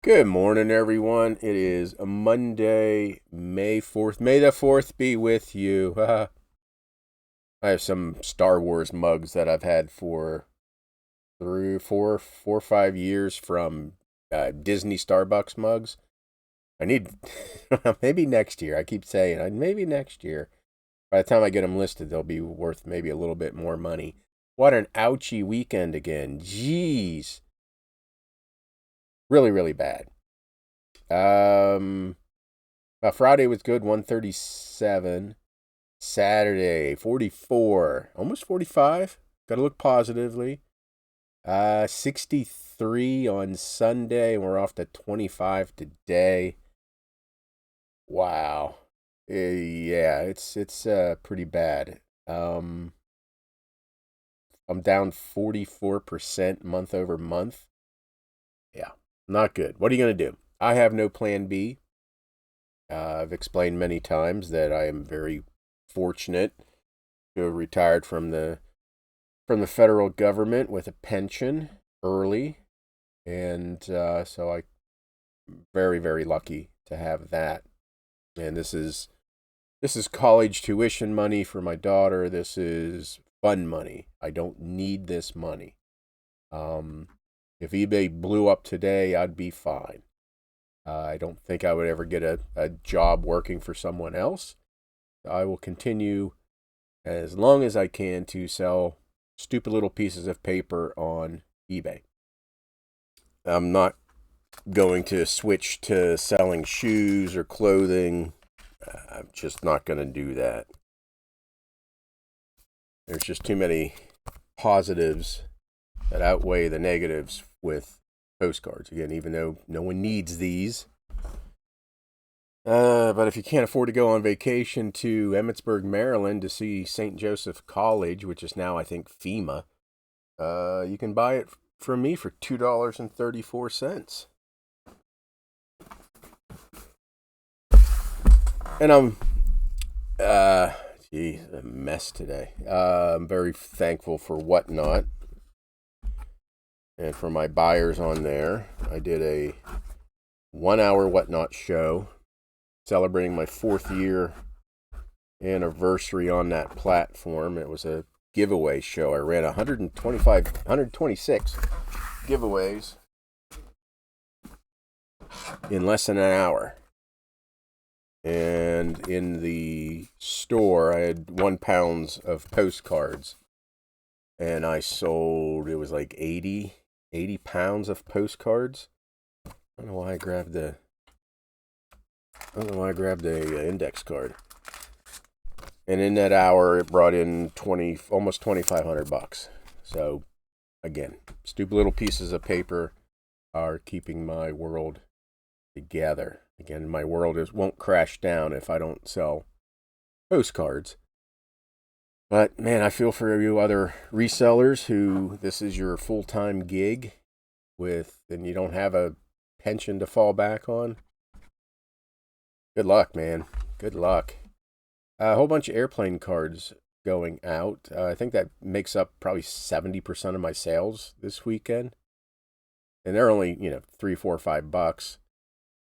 Good morning, everyone. It is a Monday, May 4th. May the 4th be with you. I have some Star Wars mugs that I've had for 5 years from Disney Starbucks mugs. I need maybe next year. I keep saying maybe next year. By the time I get them listed, they'll be worth maybe a little bit more money. What an ouchy weekend again. Jeez. Really, really bad. Um, Friday was good, 137. Saturday, 44, almost 45. Got to look positively. 63 on Sunday, and we're off to 25 today. Wow. Yeah, it's pretty bad. I'm down 44% month over month. Yeah, not good. What are you going to do? I have no plan B. I've explained many times that I am very fortunate to have retired from the federal government with a pension early, and so I'm very, very lucky to have that. And this is college tuition money for my daughter. This is fun money. I don't need this money. If eBay blew up today, I'd be fine. I don't think I would ever get a job working for someone else. I will continue as long as I can to sell stupid little pieces of paper on eBay. I'm not going to switch to selling shoes or clothing. I'm just not going to do that. There's just too many positives that outweigh the negatives with postcards. Again, even though no one needs these. But if you can't afford to go on vacation to Emmitsburg, Maryland to see St. Joseph College, which is now, I think, FEMA, you can buy it from me for $2.34. And I'm, a mess today. I'm very thankful for Whatnot and for my buyers on there. I did a 1-hour Whatnot show celebrating my 4th year anniversary on that platform. It was a giveaway show. I ran 126 giveaways in less than an hour. And in the store, I had 1 pound of postcards. And I sold, it was like 80 pounds of postcards. I don't know why I grabbed the index card. And in that hour, it brought in almost $2,500. So, again, stupid little pieces of paper are keeping my world together. Again, my world won't crash down if I don't sell postcards. But, man, I feel for you other resellers who this is your full-time gig and you don't have a pension to fall back on. Good luck, man. Good luck. A whole bunch of airplane cards going out. I think that makes up probably 70% of my sales this weekend. And they're only, $3, $4, $5.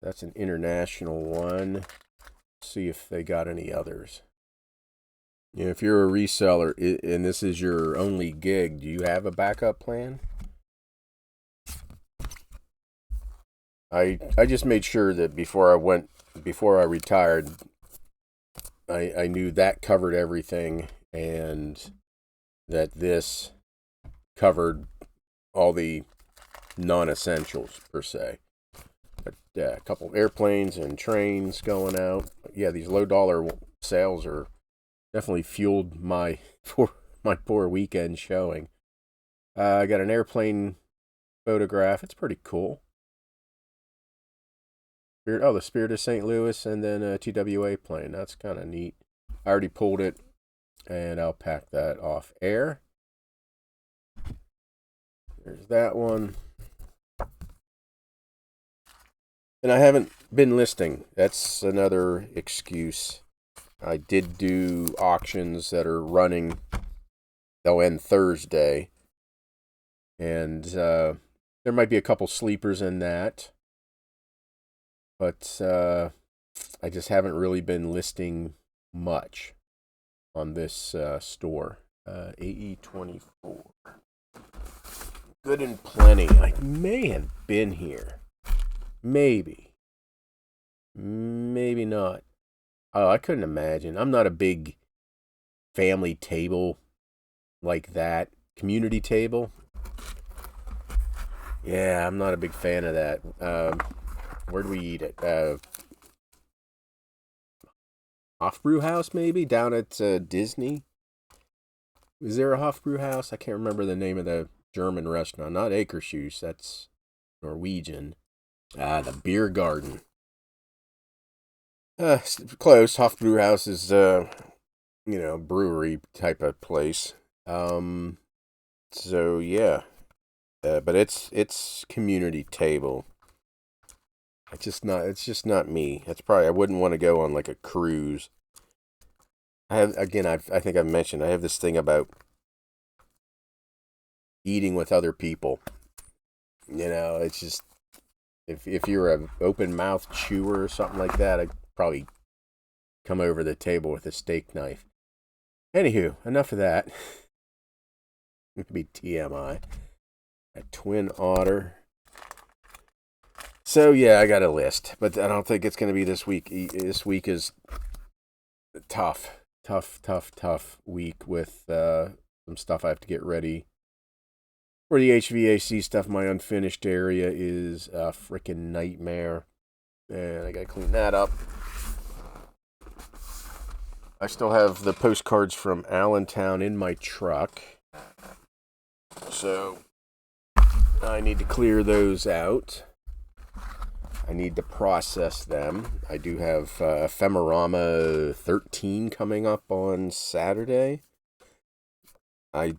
That's an international one. Let's see if they got any others. If you're a reseller and this is your only gig, do you have a backup plan? I just made sure that before I retired, I knew that covered everything and that this covered all the non-essentials per se. But a couple of airplanes and trains going out. Yeah, these low dollar sales are definitely fueled my poor weekend showing. I got an airplane photograph. It's pretty cool. The Spirit of St. Louis, and then a TWA plane. That's kind of neat. I already pulled it, and I'll pack that off air. There's that one. And I haven't been listing. That's another excuse. I did do auctions that are running. They'll end Thursday. And there might be a couple sleepers in that. but I just haven't really been listing much on this store. AE24. Good and plenty. I may have been here. Maybe. Maybe not. Oh, I couldn't imagine. I'm not a big family table like that. Community table. Yeah, I'm not a big fan of that. Where do we eat it? Hofbrew House, maybe? Down at Disney? Is there a Hofbrew House? I can't remember the name of the German restaurant. Not Akershus, that's Norwegian. The Beer Garden. Close. Hofbrew House is, brewery type of place. So yeah. But it's community table. It's just not me. I wouldn't want to go on like a cruise. I think I've mentioned I have this thing about eating with other people. It's just if you're an open mouth chewer or something like that, I'd probably come over the table with a steak knife. Anywho, enough of that. It could be TMI. A Twin Otter. So yeah, I got a list, but I don't think it's going to be this week. This week is tough week with some stuff I have to get ready. For the HVAC stuff, my unfinished area is a freaking nightmare, and I got to clean that up. I still have the postcards from Allentown in my truck, so I need to clear those out. I need to process them. I do have Ephemerama 13 coming up on Saturday. I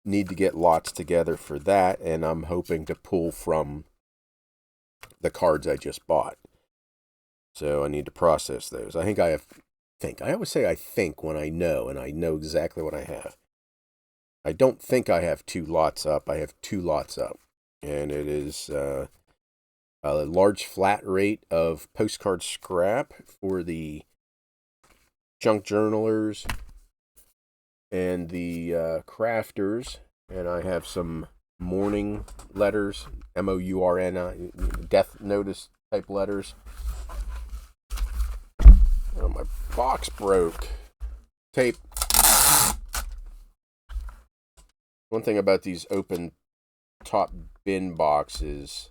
need to get lots together for that, and I'm hoping to pull from the cards I just bought. So I need to process those. I always say I think when I know, and I know exactly what I have. I don't think I have 2 lots up. I have 2 lots up. And it is a large flat rate of postcard scrap for the junk journalers and the crafters. And I have some mourning letters, MOURN, death notice type letters. Oh, my box broke. Tape. One thing about these open top bin boxes,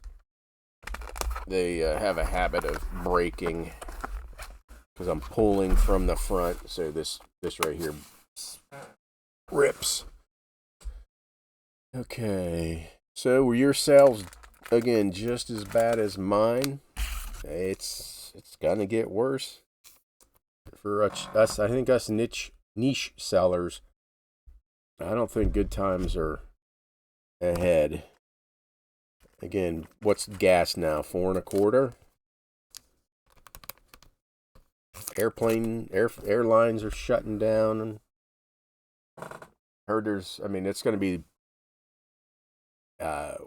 they have a habit of breaking because I'm pulling from the front. So this right here rips. Okay. So were your sales again just as bad as mine? It's gonna get worse for us. I think us niche sellers. I don't think good times are ahead. Again, what's gas now? $4.25. Airlines are shutting down. And heard it's going to be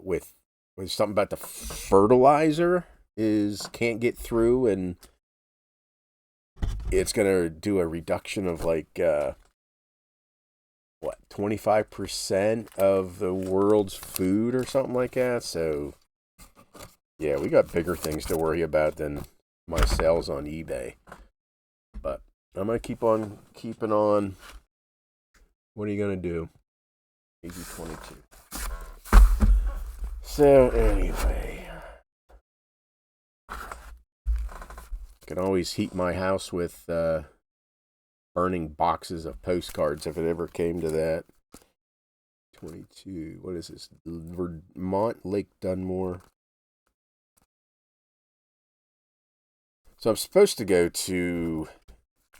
with something about the fertilizer can't get through, and it's going to do a reduction of 25% of the world's food or something like that. So yeah, we got bigger things to worry about than my sales on eBay. But I'm going to keep on keeping on. What are you going to do? AG22. So anyway, can always heat my house with burning boxes of postcards if it ever came to that. 22. What is this? Vermont, Lake Dunmore. So I'm supposed to go to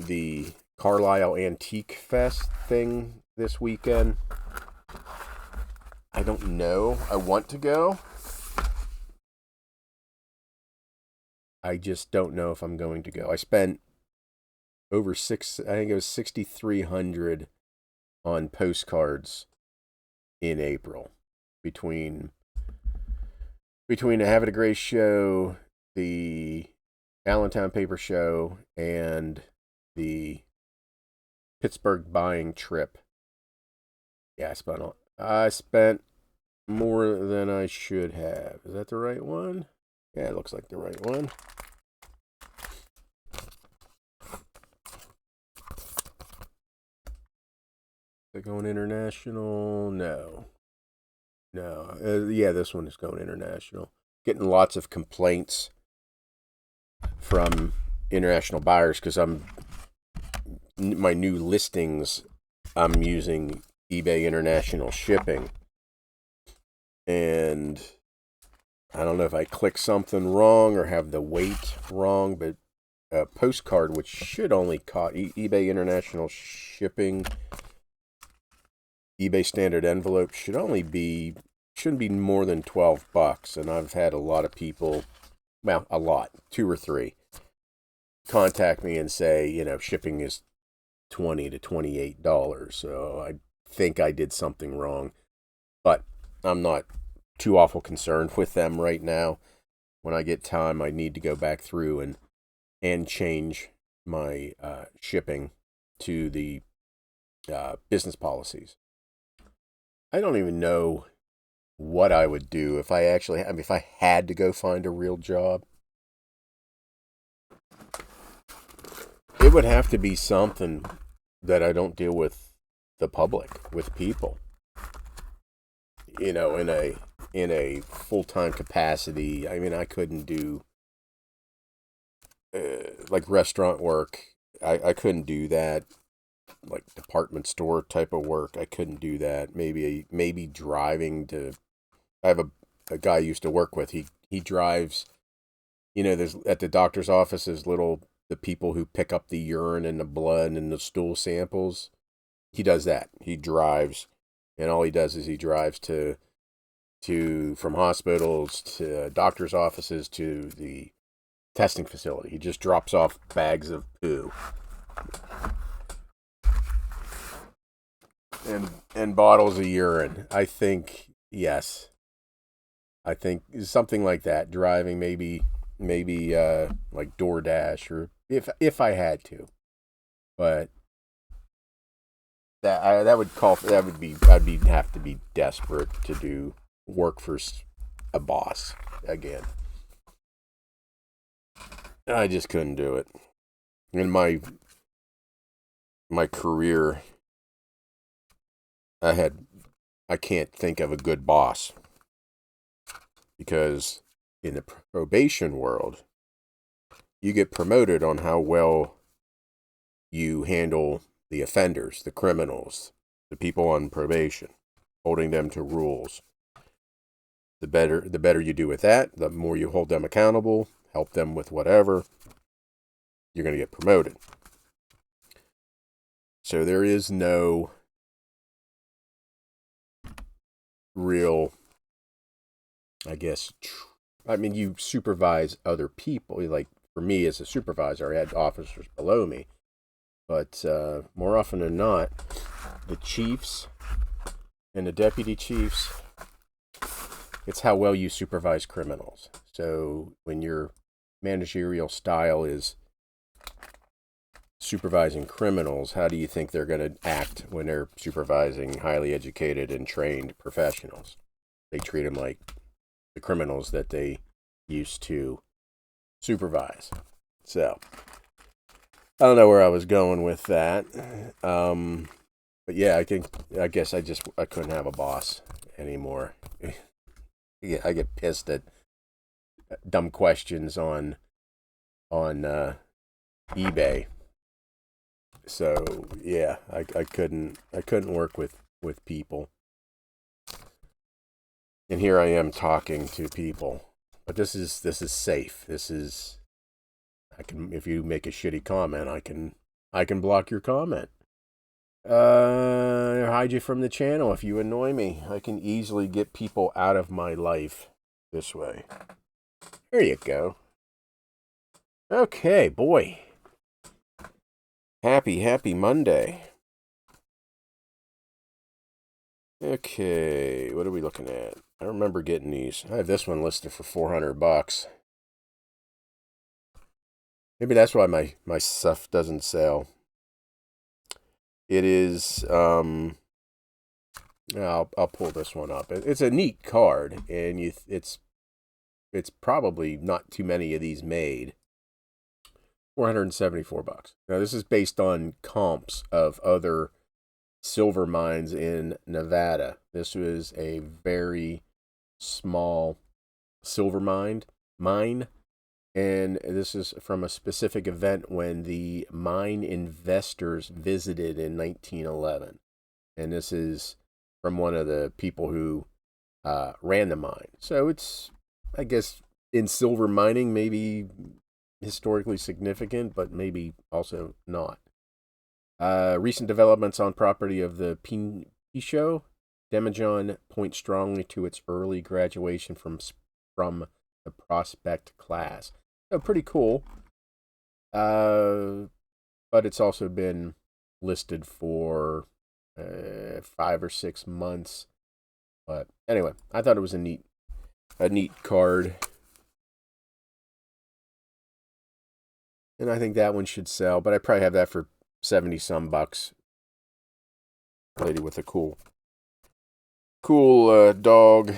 the Carlisle Antique Fest thing this weekend. I don't know. I want to go. I just don't know if I'm going to go. I spent over I think it was $6,300 on postcards in April between the Have It a Grace show, the Allentown Paper Show and the Pittsburgh buying trip. Yeah, I spent more than I should have. Is that the right one? Yeah, it looks like the right one. They're going international? No. No. Yeah, this one is going international. Getting lots of complaints from international buyers because my new listings, I'm using eBay International Shipping. And I don't know if I click something wrong or have the weight wrong, but Postcard, which should only cost eBay International Shipping, eBay standard envelope shouldn't be more than $12. And I've had a lot of people, well, a lot, 2 or 3, contact me and say, shipping is $20 to $28. So I think I did something wrong, but I'm not too awful concerned with them right now. When I get time, I need to go back through and change my shipping to the business policies. I don't even know what I would do if if I had to go find a real job. It would have to be something that I don't deal with the public, with people. In a full-time capacity. I mean, I couldn't do like restaurant work. I couldn't do that. Like department store type of work, I couldn't do that. Maybe driving to. I have a guy I used to work with. He drives. There's at the doctor's offices the people who pick up the urine and the blood and the stool samples. He does that. He drives, and all he does is he drives from hospitals to doctor's offices to the testing facility. He just drops off bags of poo and bottles of urine. I think yes. I think something like that. Driving, maybe like DoorDash, or if I had to, but that would call for, that would be have to be desperate to do work for a boss again. I just couldn't do it. In my career, I can't think of a good boss, because in the probation world, you get promoted on how well you handle the offenders, the criminals, the people on probation, holding them to rules. The better you do with that, the more you hold them accountable, help them with whatever, you're going to get promoted. So there is no real, I guess, you supervise other people. Like for me as a supervisor, I had officers below me. But more often than not, the chiefs and the deputy chiefs, it's how well you supervise criminals. So when your managerial style is supervising criminals, how do you think they're going to act when they're supervising highly educated and trained professionals? They treat them like the criminals that they used to supervise. So I don't know where I was going with that. But yeah, I guess I couldn't have a boss anymore. Yeah, I get pissed at dumb questions on eBay. So yeah, I couldn't work with people. And here I am talking to people. But this is safe. If you make a shitty comment, I can block your comment. Hide you from the channel if you annoy me. I can easily get people out of my life this way. There you go. Okay, boy. Happy Monday. Okay, what are we looking at? I remember getting these. I have this one listed for $400. Maybe that's why my stuff doesn't sell. It is I'll pull this one up. It's a neat card, and it's probably not too many of these made. $474. Now this is based on comps of other silver mines in Nevada. This was a very small silver mine, and this is from a specific event when the mine investors visited in 1911. And this is from one of the people who ran the mine. So it's, I guess, in silver mining, maybe historically significant, but maybe also not. Recent developments on property of the Pinchot Demijohn point strongly to its early graduation from the prospect class. So pretty cool. But it's also been listed for 5 or 6 months. But anyway, I thought it was a neat card. And I think that one should sell, but I probably have that for 70 some bucks. Lady with a cool dog.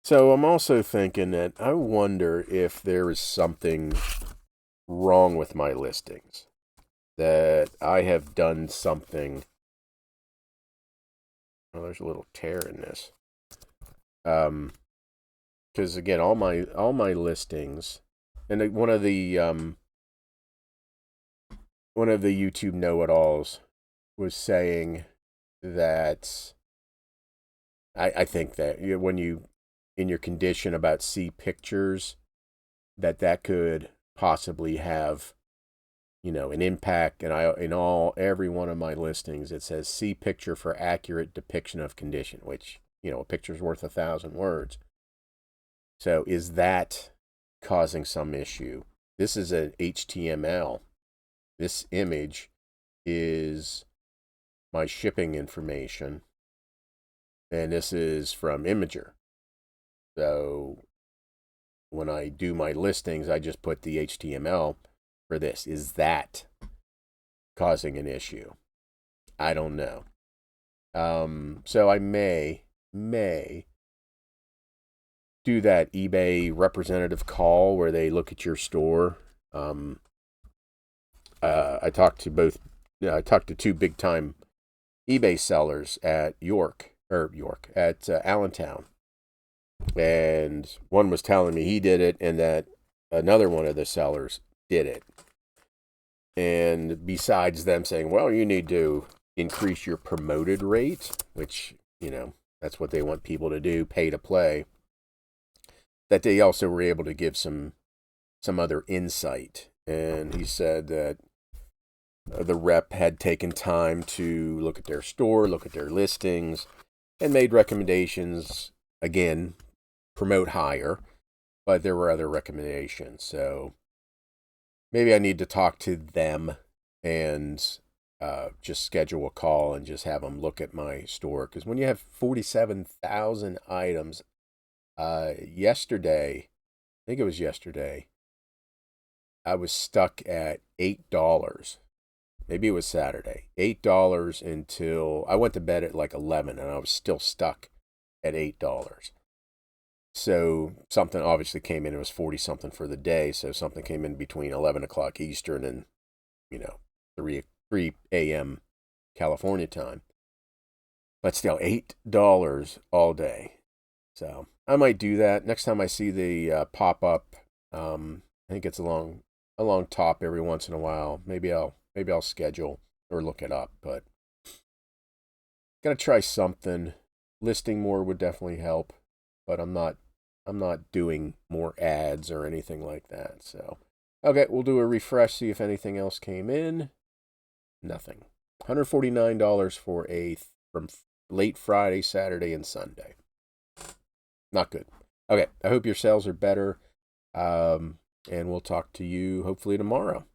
So I'm also thinking that I wonder if there is something wrong with my listings, that I have done something. Oh, there's a little tear in this. Because again, all my listings, and one of the YouTube know-it-alls was saying that I think that when you in your condition about see pictures, that could possibly have an impact. And every one of my listings it says see picture for accurate depiction of condition, which a picture's worth 1,000 words. So is that causing some issue? This is an HTML. This image is my shipping information, and this is from Imager. So when I do my listings, I just put the HTML for this. Is that causing an issue? I don't know. So I may do that eBay representative call where they look at your store. I talked to two big time eBay sellers at Allentown, and one was telling me he did it, and that another one of the sellers did it. And besides them saying, well, you need to increase your promoted rate, which that's what they want people to do, pay to play, that they also were able to give some other insight. And he said that the rep had taken time to look at their store, look at their listings, and made recommendations. Again, promote higher, but there were other recommendations. So maybe I need to talk to them and just schedule a call and just have them look at my store. Because when you have 47,000 items, yesterday, I think it was yesterday, I was stuck at $8. Maybe it was Saturday. $8 until I went to bed at like 11, and I was still stuck at $8. So something obviously came in. It was 40 something for the day. So something came in between 11 o'clock Eastern and 3 a.m. California time. But still, $8 all day. So I might do that next time I see the pop up. I think it's along top every once in a while. Maybe I'll schedule or look it up. But gotta try something. Listing more would definitely help. But I'm not doing more ads or anything like that. So okay, we'll do a refresh, see if anything else came in. Nothing. $149 from late Friday, Saturday, and Sunday. Not good. Okay, I hope your sales are better. And we'll talk to you hopefully tomorrow.